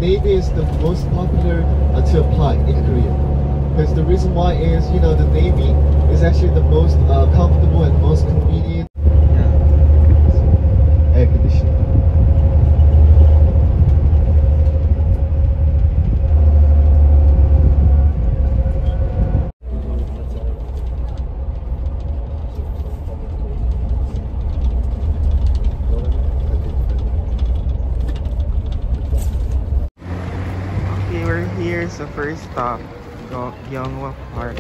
Navy is the most popular to apply in Korea. Because the reason why is, you know, the Navy is actually the most comfortable and most convenient. Air conditioning. Okay, we're here sa first stop, Gyeonghwa Park.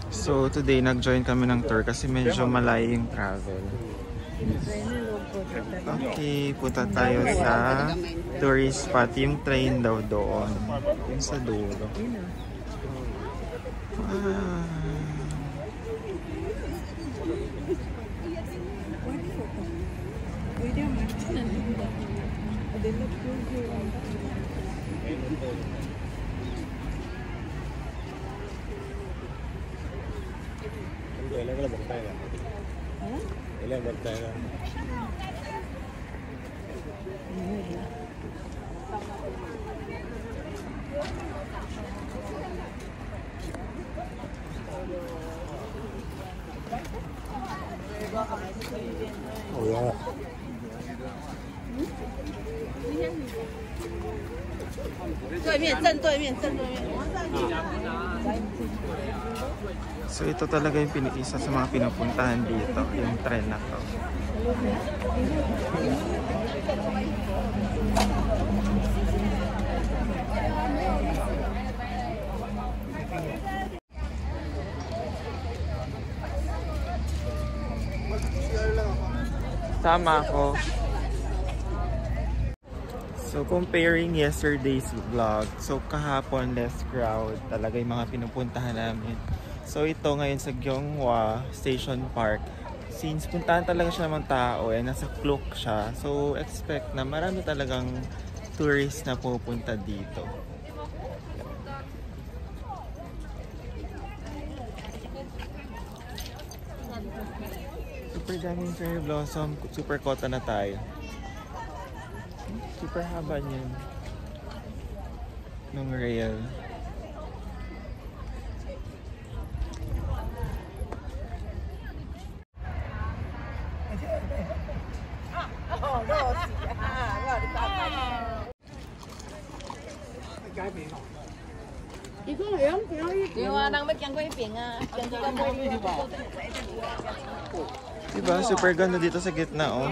So today nag-join kami ng tour kasi medyo malayo yung travel. Okay, punta tayo sa tourist spot. Yung train daw doon. Yung sa dulo. Oh yeah. So ito talaga yung isa sa mga pinupuntahan dito, yung tren na to. Sama ako. So comparing yesterday's vlog, so kahapon less crowd talaga yung mga pinupuntahan namin. So ito ngayon sa Gyeonghwa Station Park, since puntahan talaga siya ng tao nasa Klook siya, so expect na marami talagang tourists na pupunta dito. Super daming cherry blossom, super kota na tayo. Super haba niyan ng rail. Diba? Super ganda dito sa gitna, oh.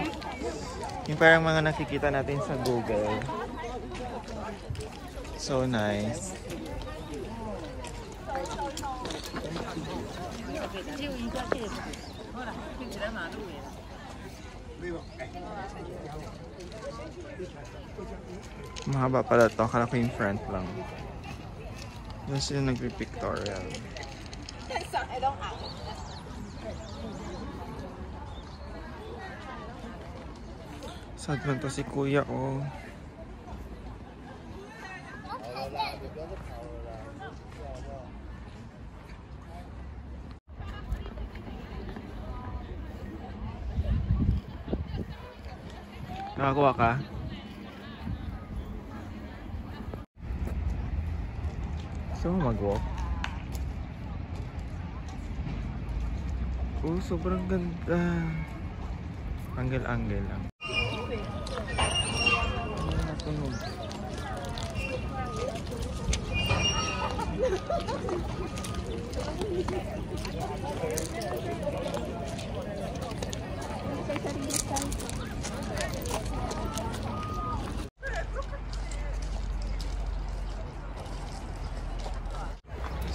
Yung parang mga nakikita natin sa Google. So nice. Mahaba pala to. Akala ko yung front lang. Doon sila nagpipictorial. Sad man to si kuya, oh. Nakakuha ka? So mag-walk. Oh, sobrang ganda. Angle-angle lang. Natunog.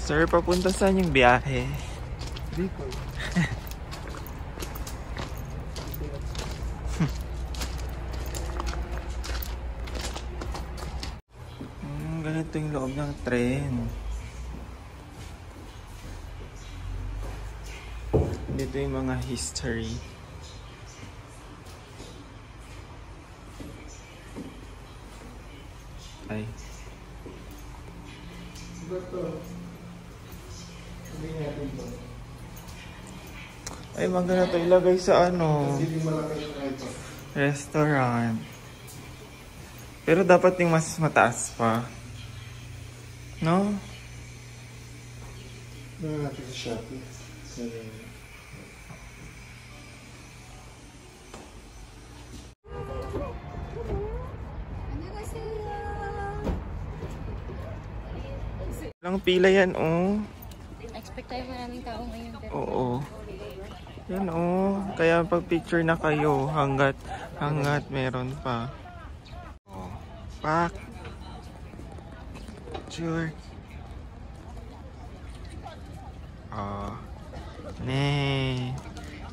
Sir, papunta saan yung biyahe? Bicol. Ganito yung loob ng tren. Dito yung mga history. Ay. Bato. Sabihin natin to. Ay, maganda to ilagay sa ano, restaurant. Pero dapat yung mas mataas pa. No? natin sa Shopee. Lang pila yan, oh. Expect tayo maraming tao ngayon. Pero Oo. Yan, oh. Kaya pag picture na kayo hanggat meron pa. Oh. Pak. Picture. Oh. Nee.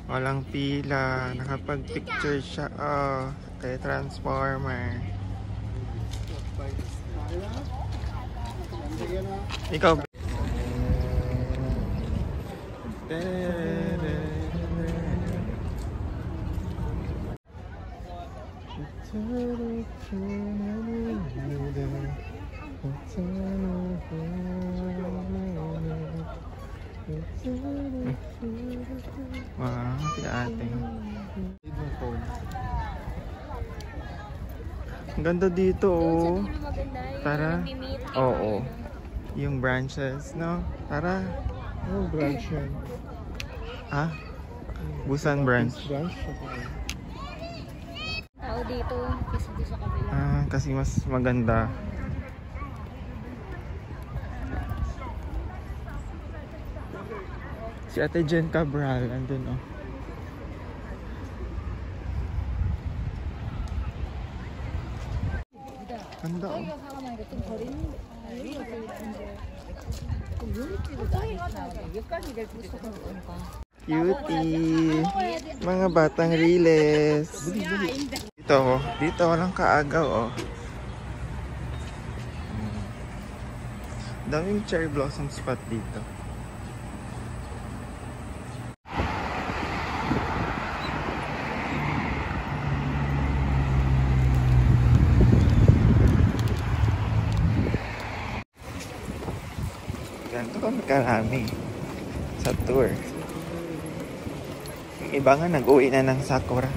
Walang pila. Nakapag-picture siya. Oh. Kaya transformer. Ikaw. Wow, ate. Ang ganda dito, oh. Tara. Oo. Yung branches, no? Tara. Oh, branch yan. Ha? Busan branch. Branch? tao dito kasi dito sa kabila. Ah, kasi mas maganda. Si Ate Jen Cabral, andun, oh. Ganda, oh. Cutie! Mga batang riles. Dito, oh. Dito, walang kaagaw, oh. Daming cherry blossom spot dito. Ganito kami karami sa tour. Yung iba nga nag-uwi na ng Sakura.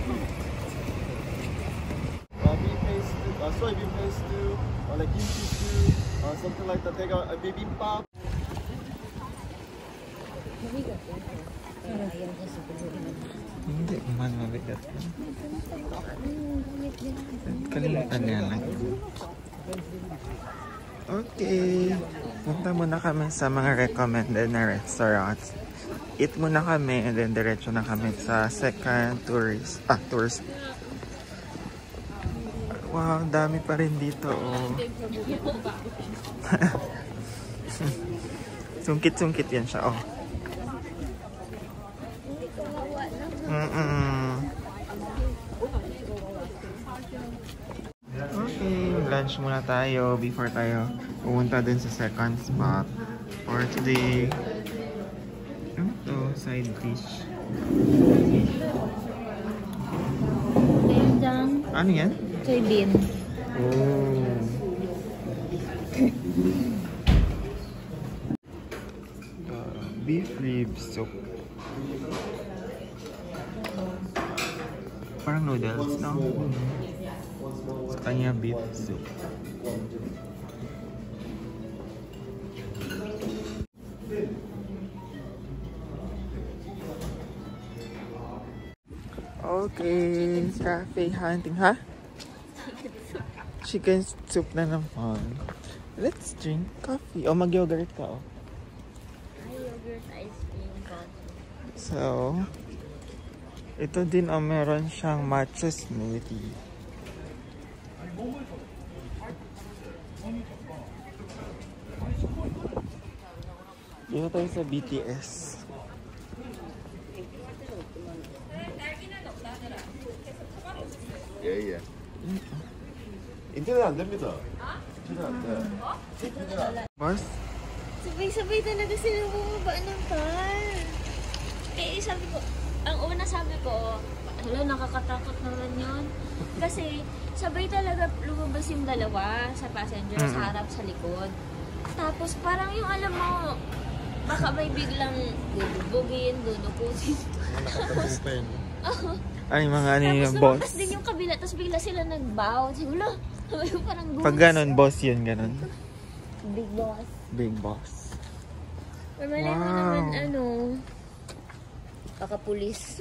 Bean paste, soybean paste stew, or like kimchi stew, something like that. They got a bibimbap. Hindi man mabigat. Kalimutan niya lang. Okay. Punta muna kami sa mga recommended na restaurants. Eat muna kami and then diretso na kami sa second tours. Wow, dami pa rin dito, oh. Sungkit-sungkit yan siya, oh. Okay, lunch muna tayo before tayo pumunta dun sa second spot for today. Ano to? Side dish. Ano yan? Soybean. Oh. Beef rib soup. Parang noodles, no? Sa kanya beef soup. Okay, cafe hunting, ha? Chicken soup na naman. Let's drink coffee. O, mag-yogurt ka, oh. Yogurt, ice cream, coffee. So, ito din, oh, meron siyang matcha smoothie. Dito tayo sa BTS. Yeah. 인터넷 안 됩니다. 인터넷 안 돼. Boss? Sabay-sabay talaga sila bumaba ng car. Eh, sabi ko, ang una sabi ko, hala, nakakatakot naman yun. Kasi, sabay talaga lumabas yung dalawa sa passenger, sa harap, sa likod. Tapos, parang yung alam mo, baka may biglang bubugin, dunukusin. Nakatabi pa yun. Ay, mga ano Tapos yung boss. lumabas din yung kabila, tapos bigla sila nag-bow. Siguro, parang goose. Pag ganun, boss yun, ganun. Big boss. Big boss. Mamali mo naman, ano, pakapulis.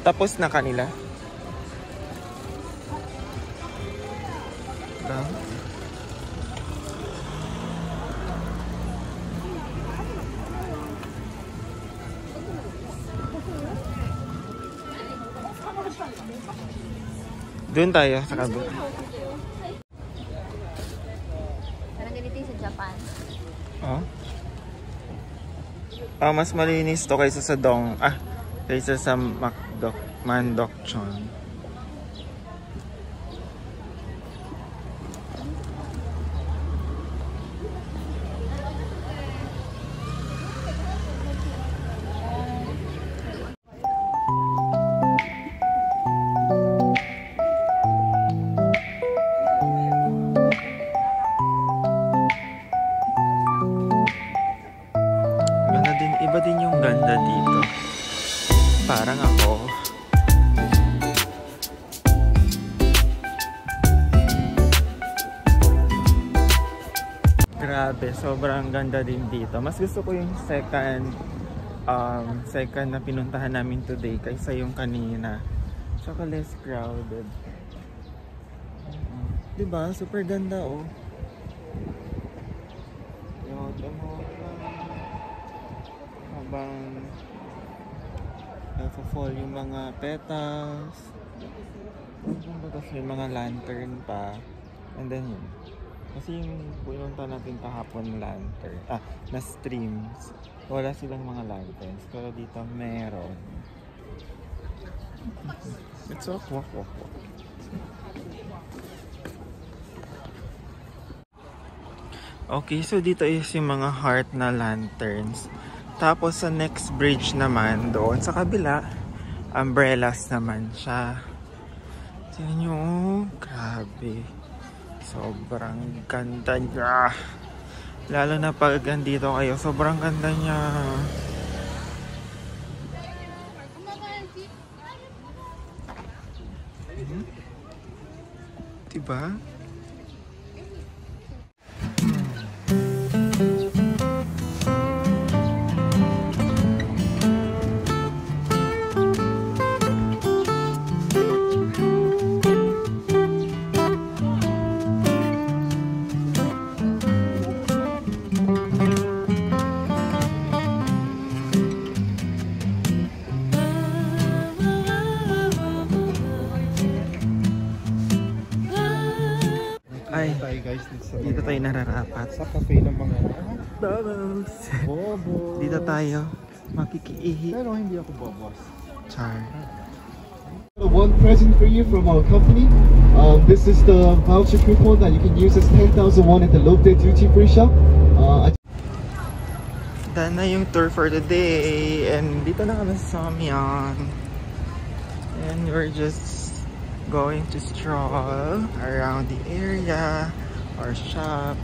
Tapos na kanila. Lang. Doon tayo sa kabila. Parang ganito yung sa Japan. Oh. Mas malinis to kaysa sa kaysa sa Mandokchon. Iba din yung ganda dito. Parang ako. Grabe, sobrang ganda din dito. Mas gusto ko yung second na pinuntahan namin today kaysa yung kanina. Tsaka less crowded. Diba? Super ganda oh. Habang nagpo-fall yung mga petals, tapos may mga lantern pa, and then yun. Kasi yung pinunta natin kahapon lantern, na streams, wala silang mga lanterns, pero dito meron. Let's walk. Okay, so dito is yung mga heart na lanterns. Tapos sa next bridge naman, doon sa kabila, umbrellas naman siya. Tingnan nyo, grabe. Sobrang ganda niya. Lalo na pag andito kayo, sobrang ganda niya. Diba? Dito tayo nararapat. Sa cafe ng mga bubbles. bobo. Dito tayo makikiihi. Pero hindi ako bobos. Char. One present for you from our company. This is the voucher coupon that you can use as 10,000 won at the Lotte duty free shop. Done na yung tour for the day. And dito na kami sa Samyang. And we're just going to stroll around the area or shop.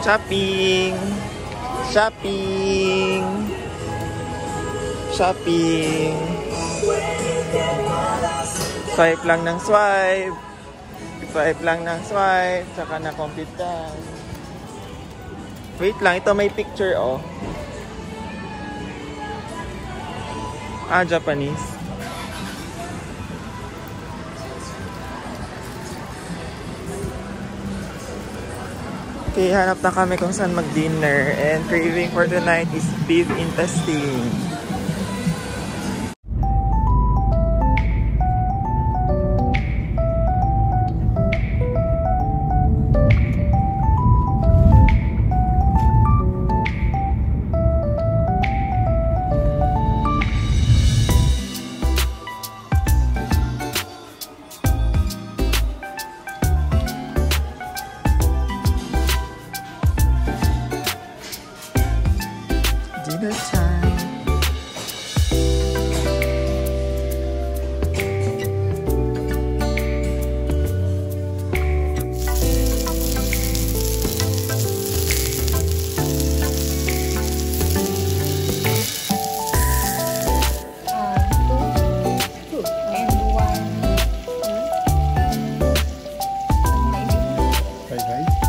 Shopping! Shopping! Shopping! Swipe lang ng swipe! Swipe lang ng swipe! Tsaka na-complete ka. Wait lang, ito may picture oh. Japanese. Okay, hanap na kami kung saan mag-dinner. And craving for tonight is beef intestine. Dinner time. Two and one. Fried rice.